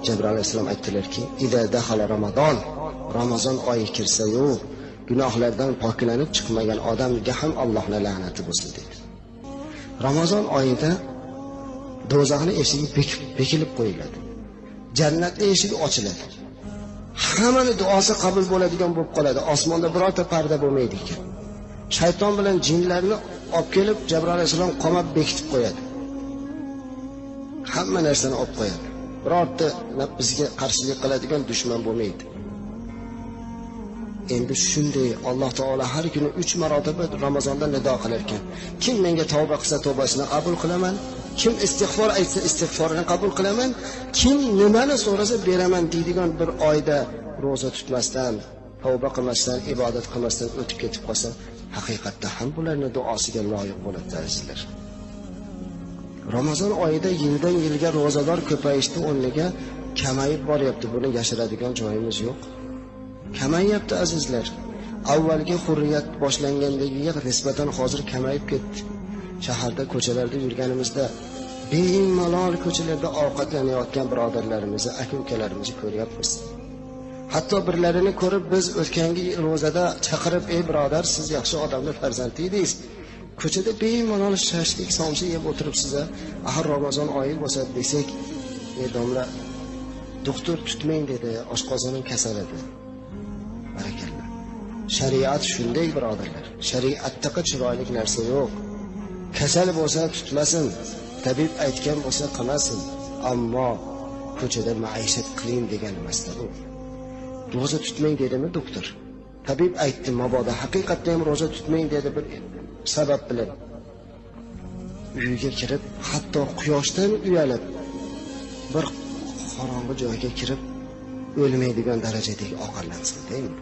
Jibril alayhisalom aytdilarki, "Ida dahala Ramazon, Ramazon oyi kirsa-yu, gunohlardan poklanib chiqmagan odamga ham Allohning la'nati bo'lsin" dedi. Ramazon oyida do'zaxning eshigi bekilib qo'yiladi. Jannatning eshigi ochiladi. Hammaning duosi qabul bo'ladigan bo'lib qoladi. Osmonda birorta parda bo'lmaydi ekan. Shayton bilan jinlarni olib kelib Jibril alayhisalom qamab bekitib qo'yadi. Hamma narsani olib qo'yadi. Birorta bizga qarshilik qiladigan dushman bo'lmaydi. Endi shunday Alloh taolo har kuni 3 marotaba Ramazonda nido qilar ekan. Kim menga tavba qilsa tavbasini qabul qilaman, kim istig'for aytsa istig'forini qabul qilaman, kim nimani so'rasa beraman deydigan bir oyda roza tutmasdan, tavba qilmasdan, ibodat qilmasdan o'tib ketib qolsa, haqiqatda ham bularning duosiga loyiq bo'ladi azizlar. Ramazon oyida yildan yilga rozador ko'payishdi, o'rniga kamayib boryapti. Buni yashiradigan joyimiz yo'q. Kamayyapti azizlar. Avvalgi hurriyat boshlangandagiga nisbatan hozir kamayib ketdi. Shaharda, ko'chalarda yurganimizda bemalol ko'chalarda ovqatlanayotgan birodarlarimizni, aka-ukalarimizni ko'ryapmiz. Hatto birlarini ko'rib biz o'tgangi ro'zada chaqirib, "Ey birodar, siz yaxshi odamning farzandi edingiz. Ko'chada bemalol shashlik somsa yeb o'tiribsiz. Ahir Ramazon oyi bo'lsa desak, ey domla, doktor tutmang dedi, oshqozonim kasal edi." Barakalloh. Shariat shunday birodarlar. Shariatda chiroyli narsa yo'q. Kasal bo'lsa tutmasin, tabib aytgan bo'lsa qilmasin, ammo ko'chada maishat qiling degan emasda bu. Roza tutmang dedimi doktor? Tabib aytdi, mabodo haqiqatda ham roza tutmang dedi bir sabab bilan. Uyiga kirib, hatto quyoshdan uyalib, bir qorong'i joyga kirib o'lmaydigan darajadagi ovqatlansin, deymi?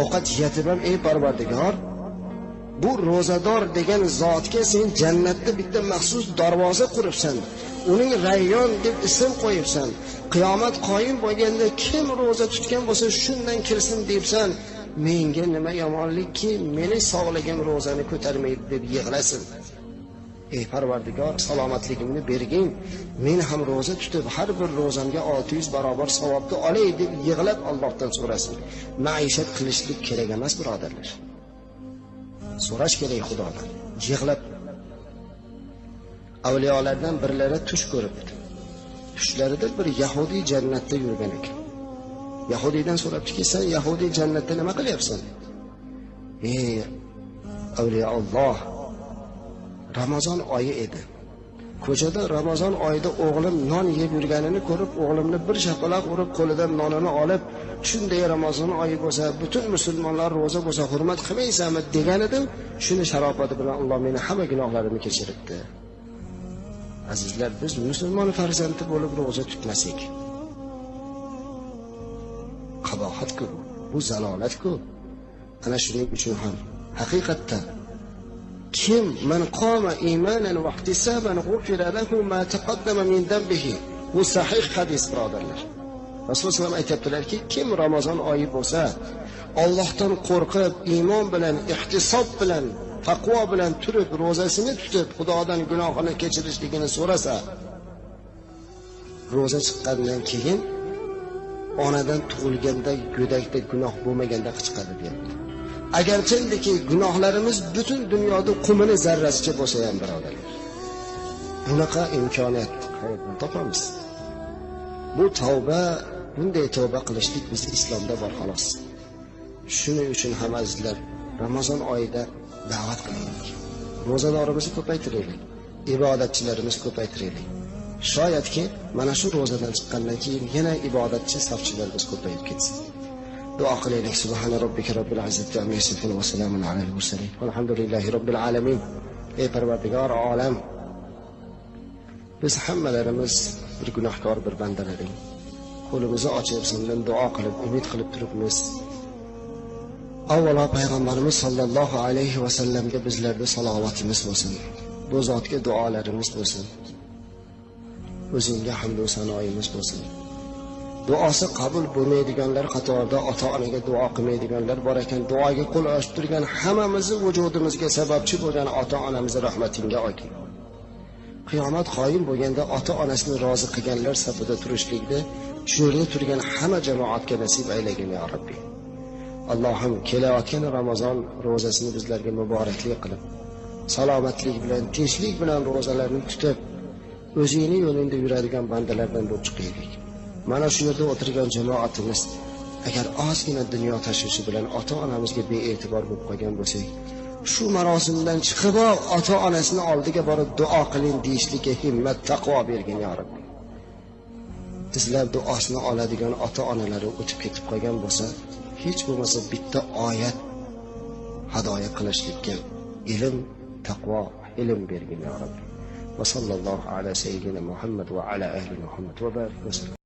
Ovqat yetib ham, ey Parvardigor, bu rozador degan zotga sen jannatda bitta maxsus darvoza quribsan. Uning Rayyon deb ism qo'yibsan. Qiyomat qoyim bo'lganda kim roza tutgan bo'lsa shundan kirsin debsan. Menga nima yomonlikki, meni sog'ligim rozani ko'tarmaydi deb yig'lasin. Ey Parvardigor, salomatligimni bergin. Men ham roza tutib, har bir rozamga 600 barobar savobni olay deb yig'lab Allohdan so'rasin. Maishat qilishlik kerak emas, birodarlar. So'rash kerak Xudodan. Yig'lab. Avliyolardan birlari tush ko'ribdi. Tushlarida bir Yahudi jannatda yurgan ekan. Yahudiydan so'rabdiki, "Sen Yahudi jannatda nima qilyapsan?" "Ey avliyo Alloh, Ramazon oyi edi. Ko'chada Ramazon oyida o'g'lim non yeb yurganini ko'rib, o'g'limni bir shapaloq urib, qo'lidan nonini olib, shunday Ramazon oyi bo'lsa, butun musulmonlar roza bo'lsa hurmat qilmaysanmi degan edim. Shuni sharofati bilan Alloh meni hamma gunohlarimni kechiribdi." Azizlar, biz musulmon farzandi bo'lib roza tutmasak, qabohat-ku, bu zalolat-ku. Ana shuning uchun ham haqiqatda kim man qoma imanan va ihtisaban ghufira lahu ma taqaddama min dambihi. Bu sahih hadis, birodarlar. Rasululloh sollallohu alayhi aytibdilarki, kim Ramazon oyi bo'lsa, Allohdan qo'rqib, iymon bilan, ihtisob bilan, taqvo bilan turib, rozasini tutib, Xudodan gunohini kechirishligini so'rasa, roza chiqqandan keyin onadan tug'ilganda go'dakda gunoh bo'lmaganda chiqadi deyapti. Agarchindiki gunohlarimiz butun dunyoda qumini zarrasicha bo'lsa ham, birodarlar, bunaqa imkoniyat qayerdan topamiz? Bu tavba, bunday tavba qilishlik biz islomda bor xolos. Shuning uchun ham azizlar, Ramazon oyida da'vat qilaylik. Ro'zadorimizni ko'paytiraylik. Ibodatchilarimizni ko'paytiraylik. Shoyatki mana shu ro'zadan chiqqandan keyin yana ibodatchi safchilarimiz ko'payib ketsin. Duo qilaylik. Subhana robbika robbil izzati amma yasifun va salamun alal mursalin. Alhamdulillahi robbil alamin. Ey Parvardigor olam, biz hammalarimiz bir gunohkor, bir bandalar edik. Qo'limizni ochib sendan duo qilib, umid qilib turibmiz. Avvalo payg'ambarimiz sollallohu alayhi va sallamga bizlarda salovatimiz bo'lsin. Bu zotga duolarimiz bo'lsin. O'zingga hamd va sanoyimiz bo'lsin. Duosi qabul bo'lmaydiganlar qatorida ota-onaga duo qilmaydiganlar bor ekan. Duoga qo'l ochib turgan hammamizni vujudimizga sababchi bo'lgan ota-onamizni rahmatingga olgin. Qiyomat qoyim bo'lganda ota-onasini rozi qilganlar safida turishlikda shu yerda turgan hamma jamoatga nasib aylagin ya Rabbi. Allohim, kelayotgan Ramazon ro'zasini bizlarga muboraklik qilib, salomatlik bilan, tinchlik bilan ro'zalarni tutib, o'zingning yo'lingda yuradigan bandalardan bo'lib chiqaylik. Mana shu yerda o'tirgan jamoatimiz agar ozgina dunyo tashvishi bilan ota-onamizga bee'tibor bo'lib qolgan bo'lsak, shu marosimdan chiqib ota-onasini oldiga borib duo qiling deyishlikka himmat, taqvo bergin ya Rabbi. Sizlar duosini oladigan ota-onalari o'tib ketib qolgan bo'lsa, hech bo'lmasa bitta oyat hadoya qilishlikka ilm, taqvo, ilm bergin ya Rabbi. Va sallallohu ala sayyidina Muhammad va ala ahli Muhammad va barik va sallam.